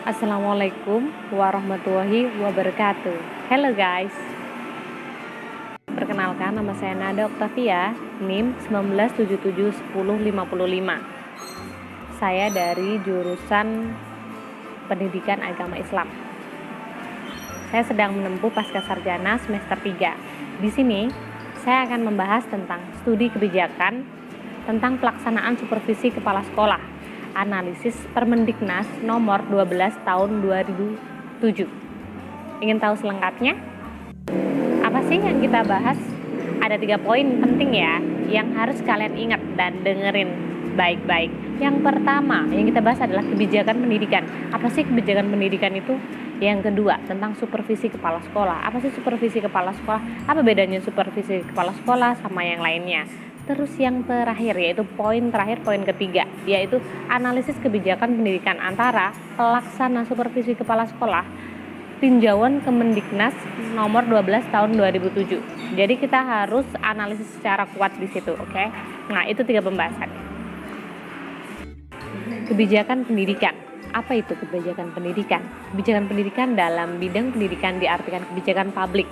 Assalamualaikum warahmatullahi wabarakatuh. Hello guys. Perkenalkan, nama saya Nada Oktavia, NIM 19771055. Saya dari jurusan Pendidikan Agama Islam. Saya sedang menempuh pascasarjana semester 3. Di sini saya akan membahas tentang studi kebijakan tentang pelaksanaan supervisi kepala sekolah. Analisis Permendiknas nomor 12 tahun 2007. Ingin tahu selengkapnya? Apa sih yang kita bahas? Ada 3 poin penting ya, yang harus kalian ingat dan dengerin baik-baik. Yang pertama yang kita bahas adalah kebijakan pendidikan. Apa sih kebijakan pendidikan itu? Yang kedua, tentang supervisi kepala sekolah. Apa sih supervisi kepala sekolah? Apa bedanya supervisi kepala sekolah sama yang lainnya? Terus yang terakhir, yaitu poin ketiga, yaitu analisis kebijakan pendidikan antara pelaksana supervisi kepala sekolah, tinjauan Kemendiknas nomor 12 tahun 2007. Jadi kita harus analisis secara kuat di situ, oke? Nah, itu 3 pembahasan. Kebijakan pendidikan. Apa itu kebijakan pendidikan? Kebijakan pendidikan dalam bidang pendidikan diartikan kebijakan publik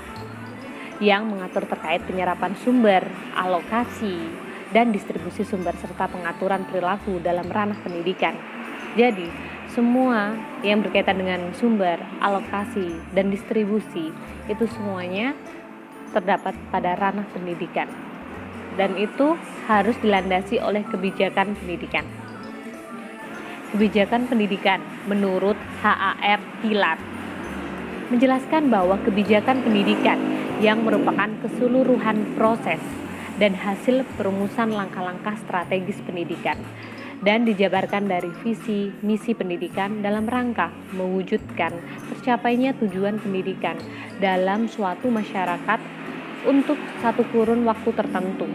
yang mengatur terkait penyerapan sumber, alokasi, dan distribusi sumber serta pengaturan perilaku dalam ranah pendidikan. Jadi, semua yang berkaitan dengan sumber, alokasi, dan distribusi itu semuanya terdapat pada ranah pendidikan. Dan itu harus dilandasi oleh kebijakan pendidikan. Kebijakan pendidikan menurut HAR Pilar menjelaskan bahwa kebijakan pendidikan yang merupakan keseluruhan proses dan hasil perumusan langkah-langkah strategis pendidikan dan dijabarkan dari visi misi pendidikan dalam rangka mewujudkan tercapainya tujuan pendidikan dalam suatu masyarakat untuk satu kurun waktu tertentu.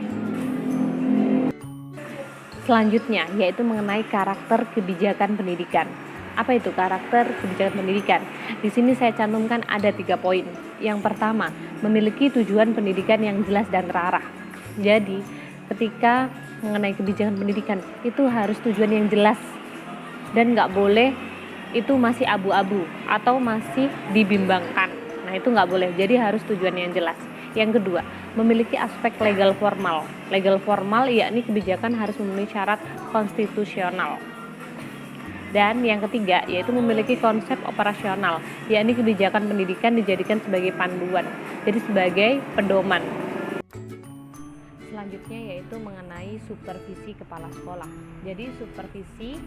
Selanjutnya yaitu mengenai karakter kebijakan pendidikan. Apa itu karakter kebijakan pendidikan? Di sini saya cantumkan ada 3 poin. Yang pertama, memiliki tujuan pendidikan yang jelas dan terarah. Jadi, ketika mengenai kebijakan pendidikan, itu harus tujuan yang jelas. Dan nggak boleh itu masih abu-abu atau masih dibimbangkan. Nah, itu nggak boleh. Jadi harus tujuan yang jelas. Yang kedua, memiliki aspek legal formal. Legal formal yakni kebijakan harus memenuhi syarat konstitusional. Dan yang ketiga yaitu memiliki konsep operasional, yakni kebijakan pendidikan dijadikan sebagai panduan, jadi sebagai pedoman. Selanjutnya yaitu mengenai supervisi kepala sekolah. Jadi supervisi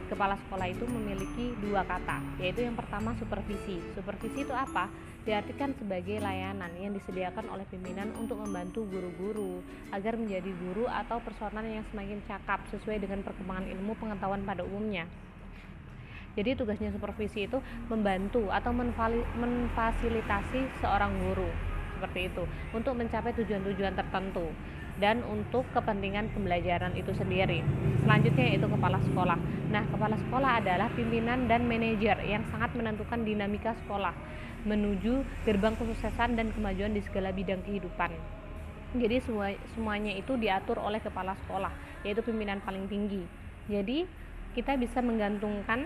kepala sekolah itu memiliki 2 kata, yaitu yang pertama supervisi. Supervisi itu apa? Diartikan sebagai layanan yang disediakan oleh pimpinan untuk membantu guru-guru agar menjadi guru atau personal yang semakin cakap sesuai dengan perkembangan ilmu pengetahuan pada umumnya. Jadi tugasnya supervisi itu membantu atau memfasilitasi seorang guru seperti itu untuk mencapai tujuan-tujuan tertentu dan untuk kepentingan pembelajaran itu sendiri. Selanjutnya yaitu kepala sekolah. Nah, kepala sekolah adalah pimpinan dan manajer yang sangat menentukan dinamika sekolah menuju gerbang kesuksesan dan kemajuan di segala bidang kehidupan. Jadi semuanya itu diatur oleh kepala sekolah, yaitu pimpinan paling tinggi. Jadi kita bisa menggantungkan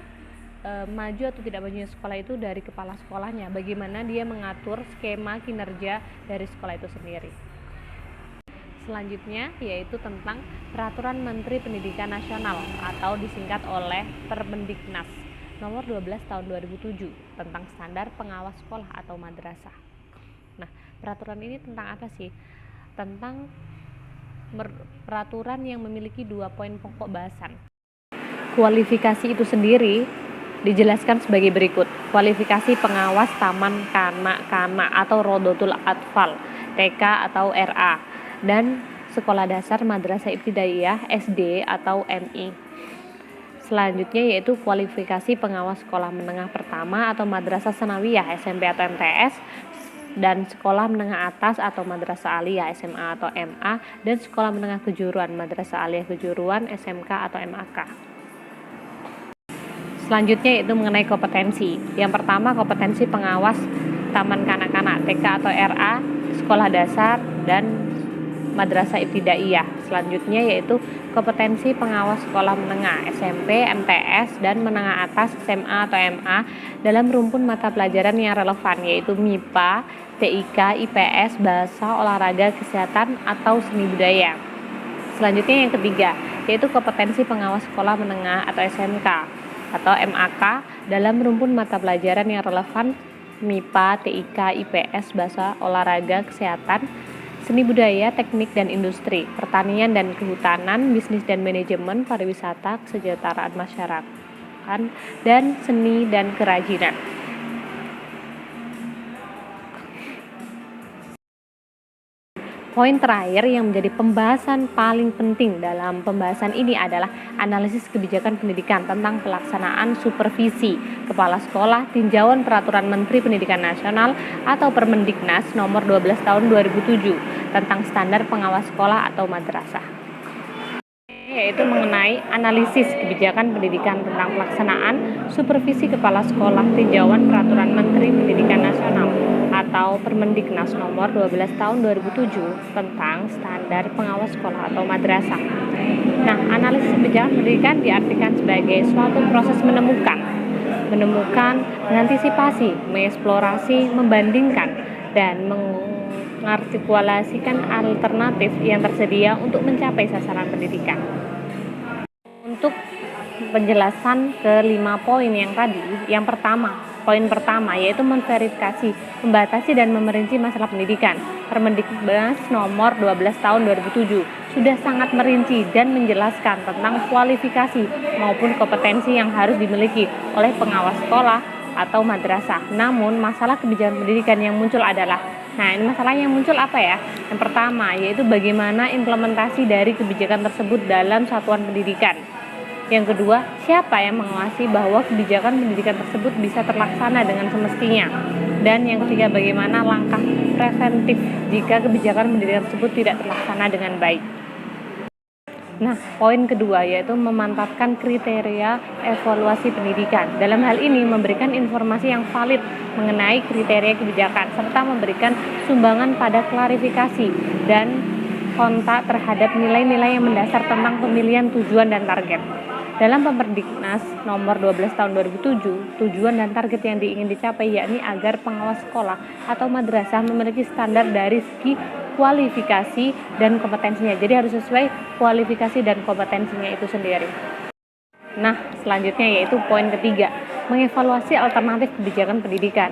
maju atau tidak majunya sekolah itu dari kepala sekolahnya, bagaimana dia mengatur skema kinerja dari sekolah itu sendiri. Selanjutnya yaitu tentang Peraturan Menteri Pendidikan Nasional atau disingkat oleh Permendiknas nomor 12 tahun 2007 tentang standar pengawas sekolah atau madrasah. Nah, peraturan ini tentang apa sih? Tentang peraturan yang memiliki 2 poin pokok bahasan. Kualifikasi itu sendiri dijelaskan sebagai berikut. Kualifikasi pengawas taman kanak-kanak atau Rodotul Atfal, TK atau RA, dan sekolah dasar madrasah ibtidaiyah SD atau MI. Selanjutnya yaitu kualifikasi pengawas sekolah menengah pertama atau madrasah sanawiyah SMP atau MTS, dan sekolah menengah atas atau madrasah aliyah SMA atau MA, dan sekolah menengah kejuruan madrasah aliyah kejuruan SMK atau MAK. Selanjutnya yaitu mengenai kompetensi. Yang pertama, kompetensi pengawas taman kanak-kanak TK atau RA, sekolah dasar, dan madrasah ibtidaiyah. Selanjutnya yaitu kompetensi pengawas sekolah menengah SMP, MTS, dan menengah atas SMA atau MA dalam rumpun mata pelajaran yang relevan, yaitu MIPA, TIK, IPS, bahasa, olahraga, kesehatan, atau seni budaya. Selanjutnya yang ketiga, yaitu kompetensi pengawas sekolah menengah atau SMK atau MAK dalam rumpun mata pelajaran yang relevan MIPA, TIK, IPS, bahasa, olahraga, kesehatan, seni budaya, teknik dan industri, pertanian dan kehutanan, bisnis dan manajemen, pariwisata, kesejahteraan masyarakat, dan seni dan kerajinan. Poin terakhir yang menjadi pembahasan paling penting dalam pembahasan ini adalah analisis kebijakan pendidikan tentang pelaksanaan supervisi kepala sekolah tinjauan peraturan Menteri Pendidikan Nasional atau Permendiknas nomor 12 tahun 2007 tentang standar pengawas sekolah atau madrasah, yaitu mengenai analisis kebijakan pendidikan tentang pelaksanaan supervisi kepala sekolah tinjauan peraturan Menteri Pendidikan Nasional atau Permendiknas nomor 12 tahun 2007 tentang standar pengawas sekolah atau madrasah. Nah, analisis kebijakan pendidikan diartikan sebagai suatu proses menemukan, mengantisipasi, mengeksplorasi, membandingkan, dan mengartikulasikan alternatif yang tersedia untuk mencapai sasaran pendidikan. Untuk penjelasan ke 5 poin yang tadi, poin pertama yaitu memverifikasi, membatasi dan memerinci masalah pendidikan. Permendiknas nomor 12 tahun 2007 sudah sangat merinci dan menjelaskan tentang kualifikasi maupun kompetensi yang harus dimiliki oleh pengawas sekolah atau madrasah. Namun masalah kebijakan pendidikan yang muncul adalah, ini masalah yang muncul apa ya? Yang pertama yaitu bagaimana implementasi dari kebijakan tersebut dalam satuan pendidikan. Yang kedua, siapa yang mengawasi bahwa kebijakan pendidikan tersebut bisa terlaksana dengan semestinya? Dan yang ketiga, bagaimana langkah preventif jika kebijakan pendidikan tersebut tidak terlaksana dengan baik? Nah, poin kedua yaitu memantapkan kriteria evaluasi pendidikan. Dalam hal ini memberikan informasi yang valid mengenai kriteria kebijakan serta memberikan sumbangan pada klarifikasi dan kontak terhadap nilai-nilai yang mendasar tentang pemilihan tujuan dan target. Dalam Permendiknas nomor 12 tahun 2007, tujuan dan target yang ingin dicapai yakni agar pengawas sekolah atau madrasah memiliki standar dari segi kualifikasi dan kompetensinya. Jadi harus sesuai kualifikasi dan kompetensinya itu sendiri. Nah, selanjutnya yaitu poin ketiga, mengevaluasi alternatif kebijakan pendidikan.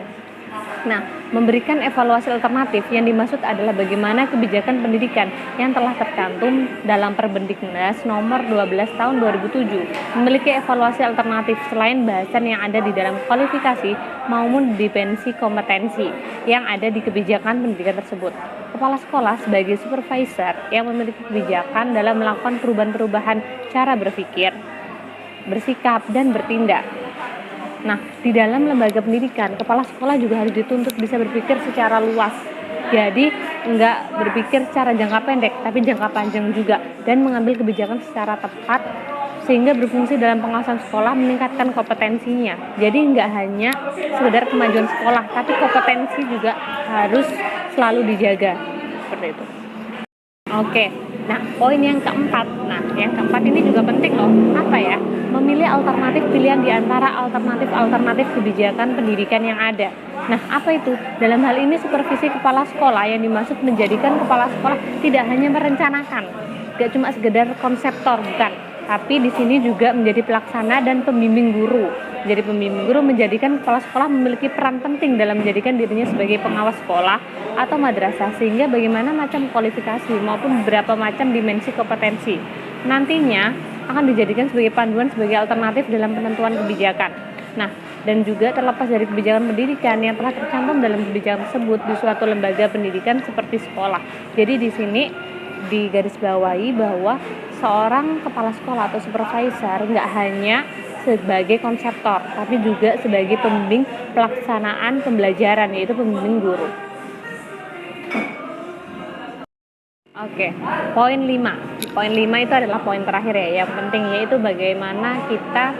Nah, memberikan evaluasi alternatif yang dimaksud adalah bagaimana kebijakan pendidikan yang telah tercantum dalam Permendiknas nomor 12 tahun 2007 memiliki evaluasi alternatif selain bahasan yang ada di dalam kualifikasi maupun dimensi kompetensi yang ada di kebijakan pendidikan tersebut. Kepala sekolah sebagai supervisor yang memiliki kebijakan dalam melakukan perubahan-perubahan cara berpikir, bersikap, dan bertindak. Nah, di dalam lembaga pendidikan, kepala sekolah juga harus dituntut bisa berpikir secara luas. Jadi, enggak berpikir secara jangka pendek, tapi jangka panjang juga. Dan mengambil kebijakan secara tepat, sehingga berfungsi dalam pengawasan sekolah, meningkatkan kompetensinya. Jadi, enggak hanya sekedar kemajuan sekolah, tapi kompetensi juga harus selalu dijaga. Seperti itu. Oke, nah poin yang keempat. Yang keempat ini juga penting loh. Apa ya? Memilih alternatif pilihan di antara alternatif kebijakan pendidikan yang ada. Nah, apa itu? Dalam hal ini supervisi kepala sekolah yang dimaksud menjadikan kepala sekolah tidak hanya merencanakan, gak cuma sekedar konseptor, bukan. Tapi di sini juga menjadi pelaksana dan pembimbing guru. Jadi pembimbing guru menjadikan kepala sekolah memiliki peran penting dalam menjadikan dirinya sebagai pengawas sekolah atau madrasah, sehingga bagaimana macam kualifikasi maupun beberapa macam dimensi kompetensi nantinya akan dijadikan sebagai panduan sebagai alternatif dalam penentuan kebijakan. Nah, dan juga terlepas dari kebijakan pendidikan yang telah tercantum dalam kebijakan tersebut di suatu lembaga pendidikan seperti sekolah. Jadi di sini digarisbawahi bahwa seorang kepala sekolah atau supervisor nggak hanya sebagai konseptor, tapi juga sebagai pembimbing pelaksanaan pembelajaran, yaitu pembimbing guru. Oke, poin 5. Poin 5 itu adalah poin terakhir ya, yang penting yaitu bagaimana kita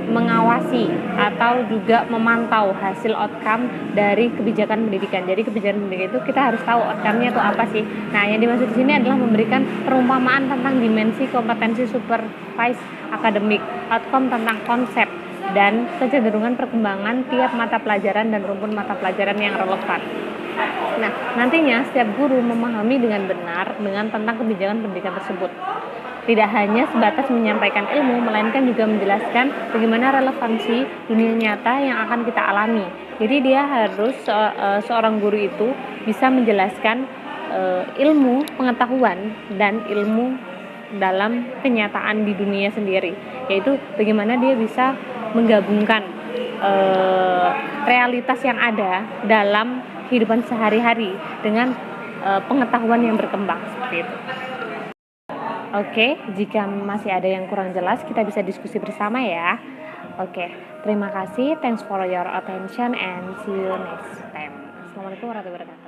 mengawasi atau juga memantau hasil outcome dari kebijakan pendidikan. Jadi kebijakan pendidikan itu kita harus tahu outcome-nya itu apa sih. Nah, yang dimaksud di sini adalah memberikan perumpamaan tentang dimensi kompetensi supervised akademik, outcome tentang konsep dan kecenderungan perkembangan tiap mata pelajaran dan rumpun mata pelajaran yang relevan. Nah, nantinya setiap guru memahami dengan benar tentang kebijakan pendidikan tersebut. Tidak hanya sebatas menyampaikan ilmu, melainkan juga menjelaskan bagaimana relevansi dunia nyata yang akan kita alami. Jadi dia harus seorang guru itu bisa menjelaskan ilmu, pengetahuan, dan ilmu dalam kenyataan di dunia sendiri. Yaitu bagaimana dia bisa menggabungkan realitas yang ada dalam kehidupan sehari-hari dengan pengetahuan yang berkembang seperti itu. Oke, jika masih ada yang kurang jelas, kita bisa diskusi bersama ya. Oke, terima kasih. Thanks for your attention and see you next time. Assalamualaikum warahmatullahi wabarakatuh.